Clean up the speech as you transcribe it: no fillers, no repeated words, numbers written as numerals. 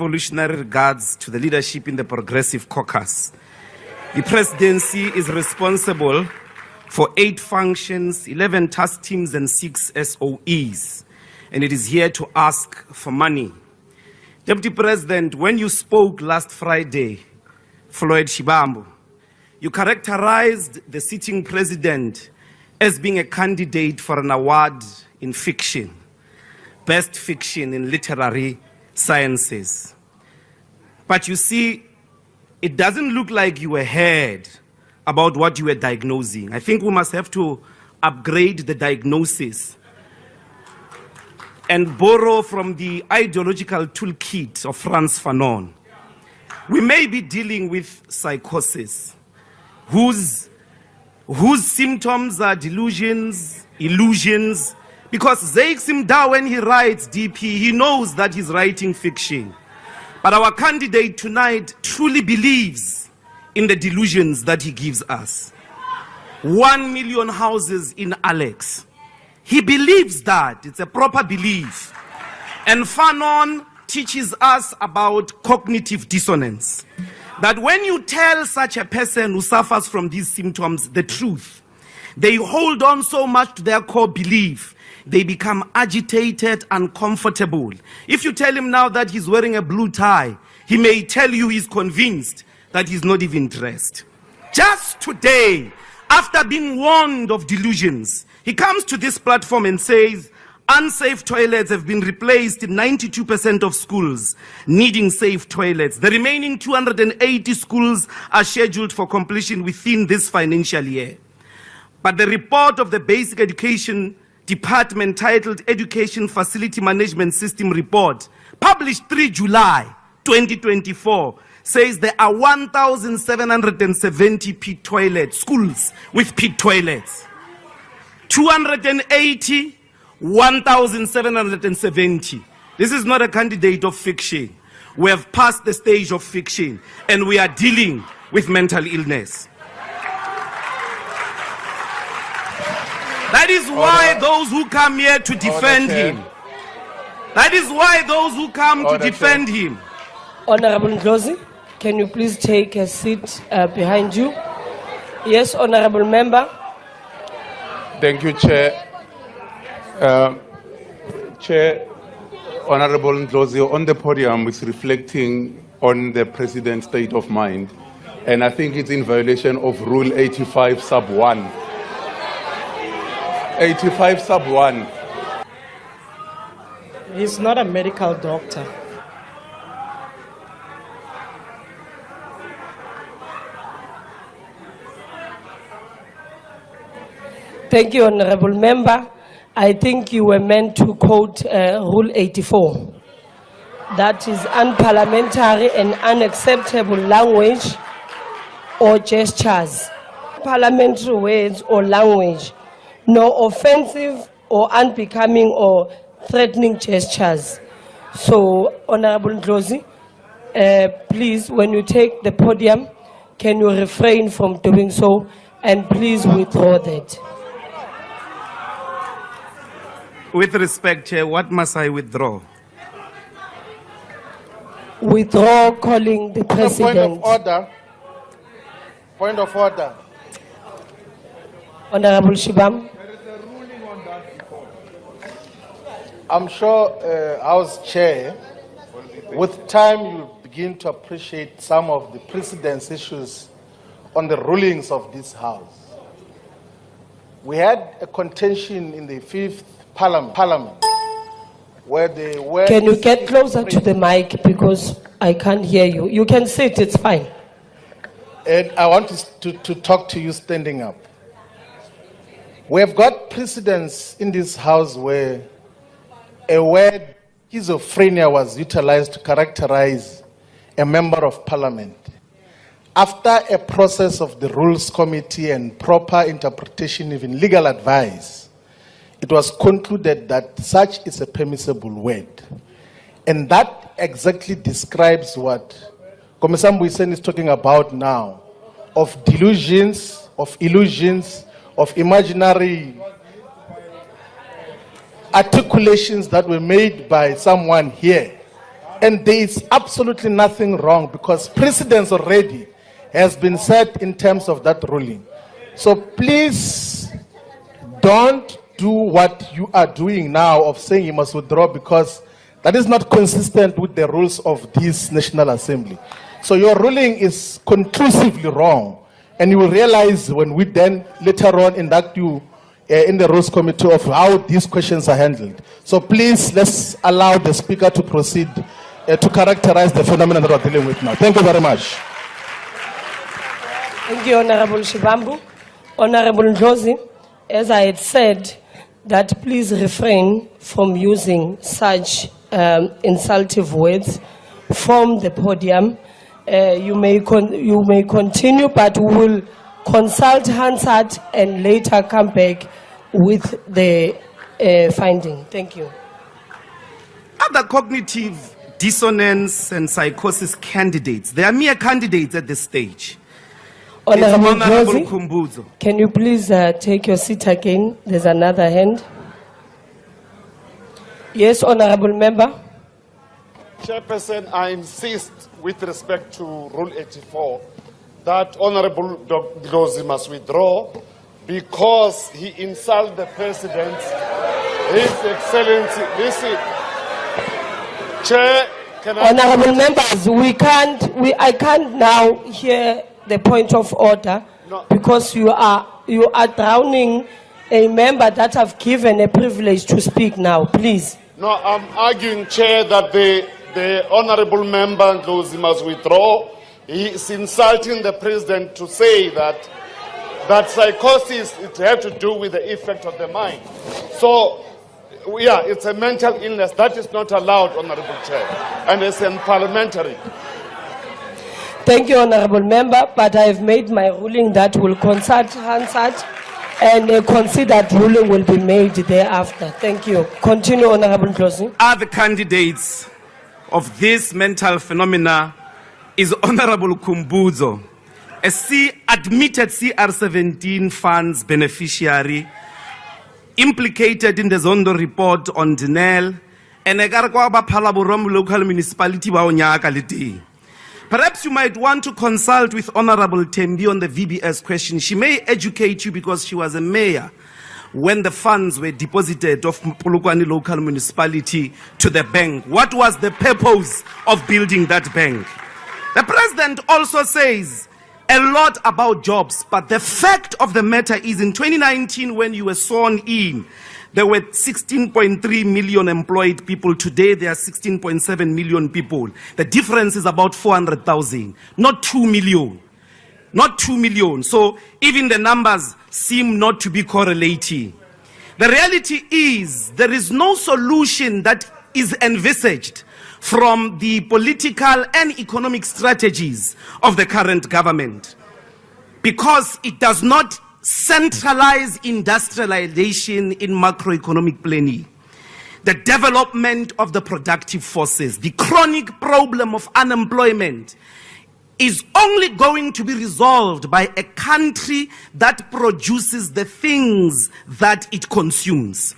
Revolutionary regards to the leadership in the Progressive Caucus. The presidency is responsible for 8 functions, 11 task teams, and 6 SOEs, and it is here to ask for money. Deputy President, when you spoke last Friday, Floyd Shibambu, you characterized the sitting president as being a candidate for an award in fiction, best fiction in literary sciences. But you see, it doesn't look like you were heard about what you were diagnosing. I think we must have to upgrade the diagnosis and borrow from the ideological toolkit of Frantz Fanon. We may be dealing with psychosis, whose symptoms are delusions, illusions, because Zakes Mda, when he writes DP, he knows that he's writing fiction. But our candidate tonight truly believes in the delusions that he gives us. 1 million houses in Alex. He believes that. It's a proper belief. And Fanon teaches us about cognitive dissonance. That when you tell such a person who suffers from these symptoms the truth, they hold on so much to their core belief, they become agitated, uncomfortable. If you tell him now that he's wearing a blue tie, he may tell you he's convinced that he's not even dressed. Just today, after being warned of delusions, he comes to this platform and says, unsafe toilets have been replaced in 92% of schools needing safe toilets. The remaining 280 schools are scheduled for completion within this financial year. But the report of the Basic Education Department titled Education Facility Management System Report, published 3 July 2024, says there are 1,770 pit toilets, schools with pit toilets. 280, 1,770. This is not a candidate of fiction. We have passed the stage of fiction and we are dealing with mental illness. That is why those who come here to defend him. That is why those who come to defend him. Honorable Ndlozi, can you please take a seat behind you? Yes, honorable member. Thank you, Chair. Chair, Honorable Ndlozi, on the podium is reflecting on the President's state of mind, and I think it's in violation of Rule 85 sub 1. 85 sub 1. He's not a medical doctor. Thank you, honorable member. I think you were meant to quote Rule 84. That is unparliamentary and unacceptable language or gestures. Parliamentary words or language. No offensive or unbecoming or threatening gestures. So, Honorable Ndlozi, please, when you take the podium, can you refrain from doing so, and please withdraw that. With respect, Chair, what must I withdraw? Withdraw calling the president. Point of order. Point of order. Honorable Shibam. I'm sure, House Chair, with time you'll begin to appreciate some of the precedence issues on the rulings of this House. We had a contention in the 5th Parliament where they were... Can you get closer to the mic because I can't hear you? You can sit, it's fine. And I want to talk to you standing up. We have got precedents in this House where a word schizophrenia was utilized to characterize a member of Parliament. After a process of the Rules Committee and proper interpretation, even legal advice, it was concluded that such is a permissible word. And that exactly describes what Commissioner Mbuyiseni is talking about now, of delusions, of illusions, of imaginary articulations that were made by someone here And there is absolutely nothing wrong because precedence already has been set in terms of that ruling. So please don't do what you are doing now of saying you must withdraw because that is not consistent with the rules of this National Assembly. So your ruling is conclusively wrong. And you will realize when we then later on induct you in the Rules Committee of how these questions are handled. So please, let's allow the Speaker to proceed to characterize the phenomenon that we're dealing with now. Thank you very much. Thank you, Honorable Shibambu. Honorable Ndlozi, as I had said, that please refrain from using such insultive words from the podium. You may continue, but we will consult Hansard and later come back with the finding. Thank you. Other cognitive dissonance and psychosis candidates, they are mere candidates at this stage. Honorable Honorable Ndlozi, Kumbuzo. can you please take your seat again? There's another hand. Yes, Honorable Member. Chairperson, I insist with respect to Rule 84 that Honorable Ndlozi must withdraw because he insulted the President, His Excellency. Listen, Chair, can I... Honorable members, I can't now hear the point of order No. because you are drowning a member that have given a privilege to speak now. Please. No, I'm arguing, Chair, that the Honorable Member Ndlozi must withdraw. He is insulting the President to say that psychosis it has to do with the effect of the mind. So, yeah, it's a mental illness. That is not allowed, Honorable Chair, and it's unparliamentary. Thank you, Honorable Member, but I have made my ruling that will consult Hansard and a considered ruling will be made thereafter. Thank you. Continue, Honorable Ndlozi. Other candidates of this mental phenomena is Honorable Kumbuzo, a admitted CR17 funds beneficiary, implicated in the Zondo report on Denel, and a local municipality. Perhaps you might want to consult with Honorable Tembi on the VBS question. She may educate you because she was a mayor when the funds were deposited of Polokwane local municipality to the bank. What was the purpose of building that bank? The president also says a lot about jobs, but the fact of the matter is in 2019 when you were sworn in, there were 16.3 million employed people. Today, there are 16.7 million people. The difference is about 400,000, not 2 million. Not 2 million. So even the numbers seem not to be correlating. The reality is there is no solution that is envisaged from the political and economic strategies of the current government because it does not centralize industrialization in macroeconomic planning, the development of the productive forces. The chronic problem of unemployment is only going to be resolved by a country that produces the things that it consumes.